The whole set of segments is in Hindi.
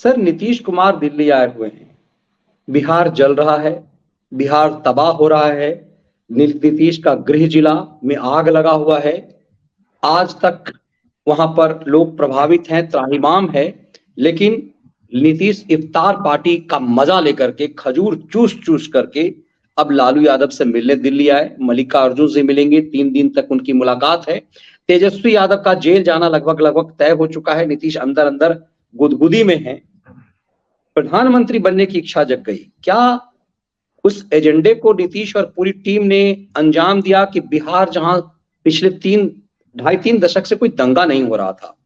सर नीतीश कुमार दिल्ली आए हुए हैं। बिहार जल रहा है, बिहार तबाह हो रहा है। नीतीश का गृह जिला में आग लगा हुआ है। आज तक वहां पर लोग प्रभावित हैं, त्राहिमाम है। लेकिन नीतीश इफ्तार पार्टी का मजा लेकर के, खजूर चूस चूस करके अब लालू यादव से मिलने दिल्ली आए। मल्लिकार्जुन से मिलेंगे, 3 दिन तक उनकी मुलाकात है। तेजस्वी यादव का जेल जाना लगभग लगभग तय हो चुका है। नीतीश अंदर अंदर गुदगुदी में है। प्रधानमंत्री बनने की इच्छा जग गई। क्या उस एजेंडे को नीतीश और पूरी टीम ने अंजाम दिया कि बिहार जहां पिछले 2.5-3 दशक से कोई दंगा नहीं हो रहा था,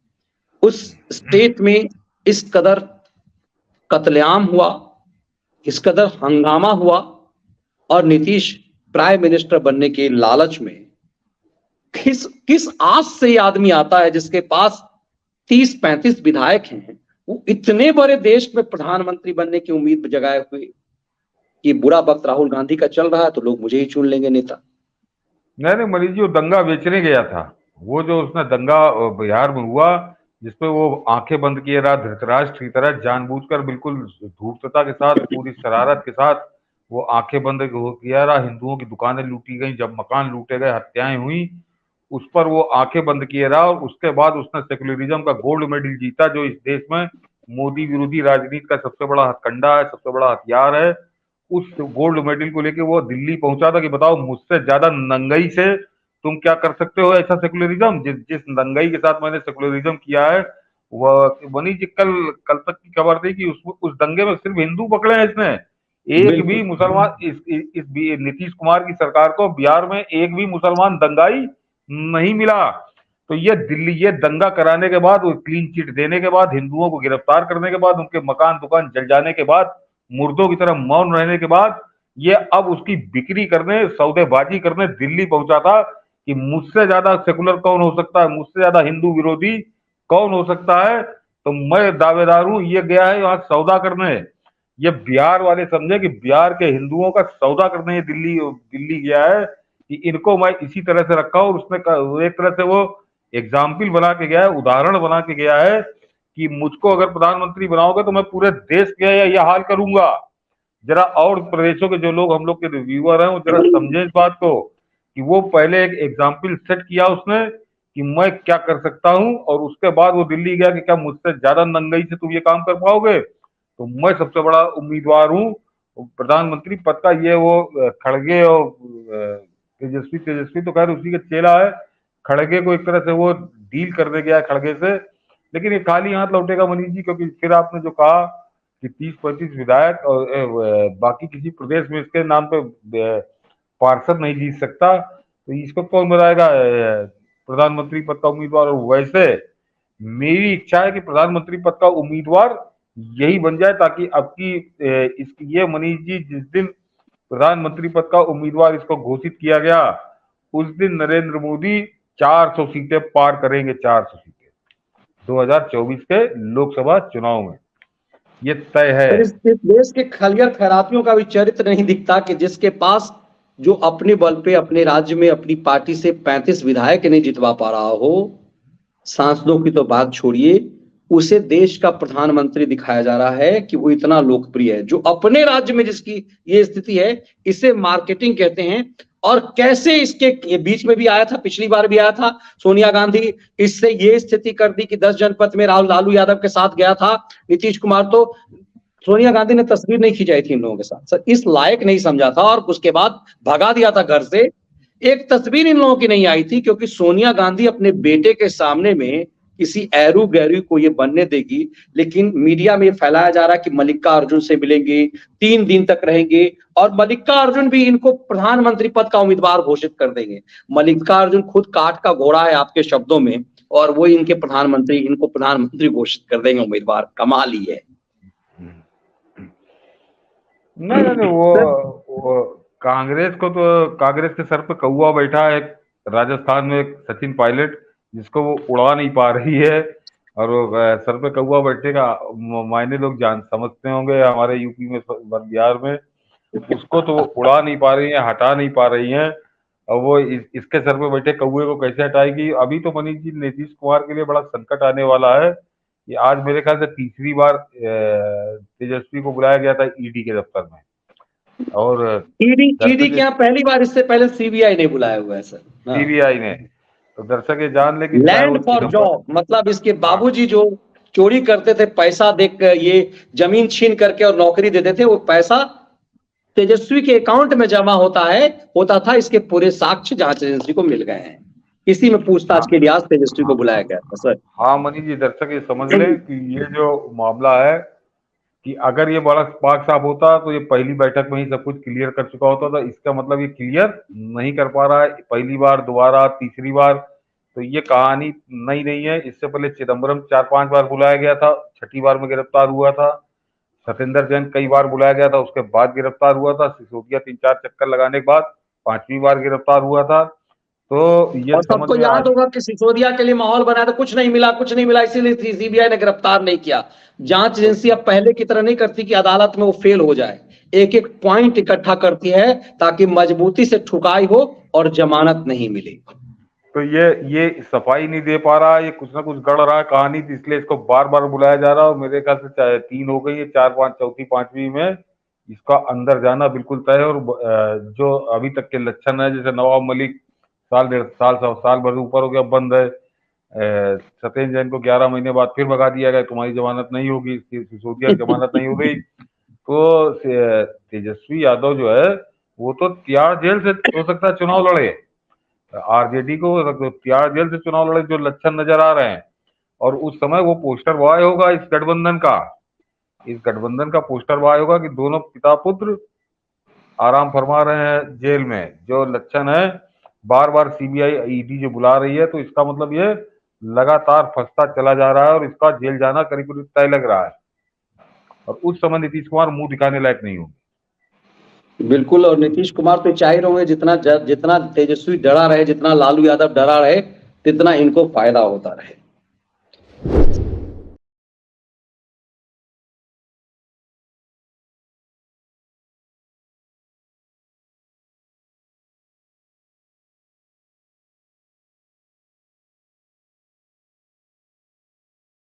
उस स्टेट में इस कदर कत्लेआम हुआ, इस कदर हंगामा हुआ, और नीतीश प्राइम मिनिस्टर बनने के लालच में किस किस आस से ये आदमी आता है जिसके पास 30-35 विधायक हैं, वो इतने बड़े देश में प्रधानमंत्री बनने की उम्मीद जगाए हुए कि बुरा वक्त राहुल गांधी का चल रहा है तो लोग मुझे ही चुन लेंगे नेता। नहीं मनीष जी, वो दंगा बेचने गया था। वो जो उसने दंगा बिहार में हुआ, जिसपे वो आंखें बंद किए रहा धृतराष्ट्र की तरह, जानबूझकर बिल्कुल धूर्तता के साथ, पूरी शरारत के साथ वो आंखें बंद किया रहा। हिंदुओं की दुकानें लूटी गई, जब मकान लूटे गए, हत्याएं हुई, उस पर वो आंखें बंद किए रहा। और उसके बाद उसने सेकुलरिज्म का गोल्ड मेडल जीता, जो इस देश में मोदी विरोधी राजनीति का सबसे बड़ा हथकंडा है, सबसे बड़ा हथियार है। उस गोल्ड मेडल को लेके वो दिल्ली पहुंचा था कि बताओ मुझसे ज्यादा नंगई से तुम क्या कर सकते हो, ऐसा सेकुलरिज्म। जिस जिस नंगई के साथ मैंने सेकुलरिज्म किया है, वह मनीष जी, कल कल तक की खबर थी कि उस दंगे में सिर्फ हिंदू पकड़े हैं इसने। एक भी बिल्कुल। मुसलमान, इस नीतीश कुमार की सरकार को बिहार में एक भी मुसलमान दंगाई नहीं मिला। तो ये दिल्ली, ये दंगा कराने के बाद, वो क्लीन चिट देने के बाद, हिंदुओं को गिरफ्तार करने के बाद, उनके मकान दुकान जल जाने के बाद, मुर्दों की तरह मौन रहने के बाद, ये अब उसकी बिक्री करने, सौदेबाजी करने दिल्ली पहुंचा था कि मुझसे ज्यादा सेकुलर कौन हो सकता है, मुझसे ज्यादा हिंदू विरोधी कौन हो सकता है। तो मैं दावेदार हूं, ये गया है वहां सौदा करने। ये बिहार वाले समझे कि बिहार के हिंदुओं का सौदा करने ये दिल्ली दिल्ली गया है कि इनको मैं इसी तरह से रखा हूं। और उसने एक तरह से वो एग्जाम्पल बना के गया है, उदाहरण बना के गया है कि मुझको अगर प्रधानमंत्री बनाओगे तो मैं पूरे देश के यह हाल करूंगा। जरा और प्रदेशों के जो लोग, हम लोग के रिव्यूअर हैं, वो जरा समझे इस बात को कि वो पहले एक एग्जाम्पल सेट किया उसने कि मैं क्या कर सकता हूं, और उसके बाद वो दिल्ली गया कि क्या मुझसे ज्यादा नंगई से तुम ये काम कर पाओगे। तो मैं सबसे बड़ा उम्मीदवार हूँ प्रधानमंत्री पद का। ये वो खड़गे और तेजस्वी तेजस्वी तो खैर उसी के चेला है। खड़गे को एक तरह से वो डील करने गया है खड़गे से, लेकिन ये खाली हाथ लौटेगा मनीष जी, क्योंकि फिर आपने जो कहा कि 30-35 विधायक और बाकी किसी प्रदेश में इसके नाम पे पार्षद नहीं जीत सकता, तो इसको कौन बनाएगा प्रधानमंत्री पद का उम्मीदवार। और वैसे मेरी इच्छा है कि प्रधानमंत्री पद का उम्मीदवार यही बन जाए, ताकि अब की इसकी ये मनीष जी, जिस दिन प्रधानमंत्री पद का उम्मीदवार इसको घोषित किया गया, उस दिन नरेंद्र मोदी 400 सीटें पार करेंगे। 400 सीटें 2024 के लोकसभा चुनाव में, ये तय है। पर इस देश के खलियर खैरातियों का भी चरित्र नहीं दिखता कि जिसके पास, जो अपने बल पे अपने राज्य में अपनी पार्टी से 35 विधायक नहीं जितवा पा रहा हो, सांसदों की तो बात छोड़िए, उसे देश का प्रधानमंत्री दिखाया जा रहा है कि वो इतना लोकप्रिय है। जो अपने राज्य में जिसकी ये स्थिति है, इसे मार्केटिंग कहते हैं। और कैसे इसके ये बीच में भी आया था, पिछली बार भी आया था सोनिया गांधी, इससे ये स्थिति कर दी कि 10 जनपद में राहुल लालू यादव के साथ गया था नीतीश कुमार, तो सोनिया गांधी ने तस्वीर नहीं खिंचाई थी इन लोगों के साथ, सर इस लायक नहीं समझा था और उसके बाद भगा दिया था घर से। एक तस्वीर इन लोगों की नहीं आई थी क्योंकि सोनिया गांधी अपने बेटे के सामने में किसी एरू गैरू को ये बनने देगी। लेकिन मीडिया में फैलाया जा रहा है कि मल्लिकार्जुन से मिलेंगे, 3 दिन तक रहेंगे, और मल्लिकार्जुन भी इनको प्रधानमंत्री पद का उम्मीदवार घोषित कर देंगे। मल्लिकार्जुन खुद काठ का घोड़ा है आपके शब्दों में, और वो इनको प्रधानमंत्री घोषित कर देंगे उम्मीदवार। कमाल ही है। नहीं नहीं नहीं, वो कांग्रेस को तो, कांग्रेस के सर पे कौवा बैठा है राजस्थान में, एक सचिन पायलट, जिसको वो उड़ा नहीं पा रही है। और वो सर पे कौवा बैठे का मायने लोग जान समझते होंगे हमारे यूपी में, बिहार में। उसको तो वो उड़ा नहीं पा रही है, हटा नहीं पा रही है। और वो इसके सर पे बैठे कौवे को कैसे हटाएगी। अभी तो मनीष जी नीतीश कुमार के लिए बड़ा संकट आने वाला है ये आज मेरे ख्याल से तीसरी बार तेजस्वी को बुलाया गया था ईडी के दफ्तर में। और ईडी क्या, पहली बार, इससे पहले सीबीआई ने बुलाया हुआ है सर। सीबीआई ने। तो दर्शक ये जान ले कि लैंड फॉर जॉब, मतलब इसके बाबूजी जो चोरी करते थे, पैसा देकर, ये जमीन छीन करके और नौकरी देते थे, वो पैसा तेजस्वी के अकाउंट में जमा होता था। इसके पूरे साक्ष्य जांच एजेंसी को मिल गए हैं। इसी में पूछताछ के लिए आज तेजस्वी को बुलाया गया था सर। हाँ मनीष जी, दर्शक ये समझ ले कि ये जो मामला है कि अगर ये बड़ा पाक साफ होता तो ये पहली बैठक में ही सब कुछ क्लियर कर चुका होता था। इसका मतलब ये क्लियर नहीं कर पा रहा है, पहली बार, दोबारा, तीसरी बार। तो ये कहानी नई नहीं है। इससे पहले चिदम्बरम 4-5 बार बुलाया गया था, 6ठी बार में गिरफ्तार हुआ था। सत्येंद्र जैन कई बार बुलाया गया था, उसके बाद गिरफ्तार हुआ था। सिसोदिया 3-4 चक्कर लगाने के बाद 5वीं बार गिरफ्तार हुआ था। तो ये और सबको याद होगा कि सिसोदिया के लिए माहौल बनाया था, कुछ नहीं मिला, इसीलिए सीबीआई ने गिरफ्तार नहीं किया। जांच एजेंसी अब पहले की तरह नहीं करती कि अदालत में वो फेल हो जाए, एक एक पॉइंट इकट्ठा करती है ताकि मजबूती से ठुकाई हो और जमानत नहीं मिले। तो ये सफाई नहीं दे पा रहा, ये कुछ ना कुछ गड़ रहा है कहानी, इसलिए इसको बार बार बुलाया जा रहा है। और मेरे ख्याल से 3 हो गई है, 4-5, चौथी 5वीं में इसका अंदर जाना बिल्कुल तय है। और जो अभी तक के लक्षण है, जैसे नवाब मलिक साल भर ऊपर हो गया, बंद है। सत्येंद्र जैन को 11 महीने बाद फिर भगा दिया गया, तुम्हारी जमानत नहीं होगी, सिसोदिया की जमानत नहीं हो गई। तो तेजस्वी यादव जो है वो तो तिहाड़ जेल से हो सकता है चुनाव लड़े, आरजेडी को तिहाड़ जेल से चुनाव लड़े, जो लक्षण नजर आ रहे हैं। और उस समय वो पोस्टर बॉय होगा इस गठबंधन का पोस्टर बॉय होगा कि दोनों पिता पुत्र आराम फरमा रहे हैं जेल में। जो लक्षण है, बार बार सीबीआई ईडी जो बुला रही है, तो इसका मतलब ये लगातार फंसता चला जा रहा है और इसका जेल जाना करीब करीब तय लग रहा है। और उस समय नीतीश कुमार मुंह दिखाने लायक नहीं होंगे। बिल्कुल, और नीतीश कुमार तो चाह रहे होंगे जितना तेजस्वी डरा रहे, जितना लालू यादव डरा रहे, तितना इनको फायदा होता रहे।